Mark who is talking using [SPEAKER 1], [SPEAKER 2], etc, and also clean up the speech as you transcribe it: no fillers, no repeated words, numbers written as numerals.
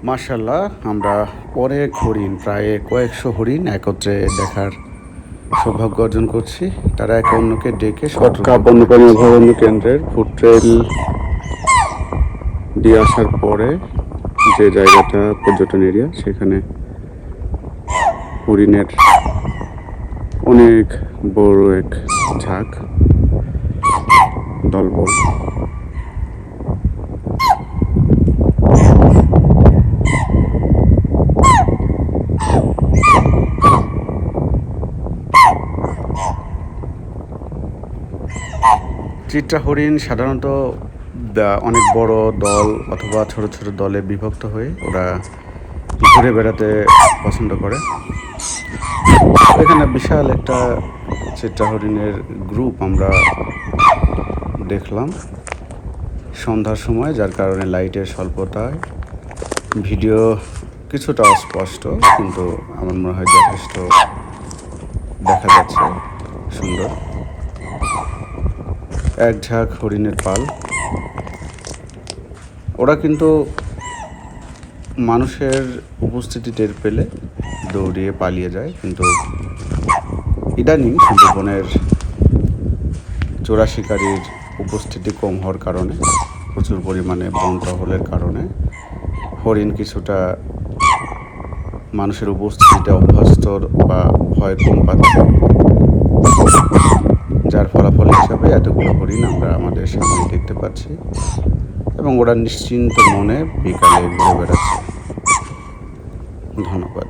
[SPEAKER 1] মাশাআল্লাহ, আমরা অনেক হরিণ, প্রায় কয়েকশো হরিণ একত্রে দেখার সৌভাগ্য অর্জন করছি। তারা একে অন্যকে ডেকে
[SPEAKER 2] কটকা বন্যপ্রাণী অভয়ারণ্য কেন্দ্রের ফুড ট্রেল দিয়ে আসার পরে যে জায়গাটা পর্যটন এরিয়া, সেখানে হরিণের অনেক বড় এক ঝাঁক দলবল।
[SPEAKER 1] চিত্রা হরিণ সাধারণত অনেক বড় দল অথবা ছোট ছোট দলে বিভক্ত হয়ে ওরা ঘুরে বেড়াতে পছন্দ করে। এখানে বিশাল একটা চিত্রা হরিণের গ্রুপ আমরা দেখলাম সন্ধ্যার সময়, যার কারণে লাইটের স্বল্পতায় ভিডিও কিছুটা অস্পষ্ট, কিন্তু আমার মনে হয় যথেষ্ট দেখা যাচ্ছে সুন্দর। এক ঝাঁক হরিণের পাল। ওরা কিন্তু মানুষের উপস্থিতি টের পেলে দৌড়িয়ে পালিয়ে যায়, কিন্তু ইদানিং সুন্দরবনের চোরা শিকারির উপস্থিতি কম হওয়ার কারণে, প্রচুর পরিমাণে বন টহলের কারণে হরিণ কিছুটা মানুষের উপস্থিতিতে অভ্যস্ত বা ভয় কম পাচ্ছে, যার ফলাফল হিসাবে এতগুলো হরিণ আমরা আমাদের সামনে দেখতে পাচ্ছি এবং ওরা নিশ্চিন্ত মনে বিকালে ঘুরে বেড়াচ্ছে। ধন্যবাদ।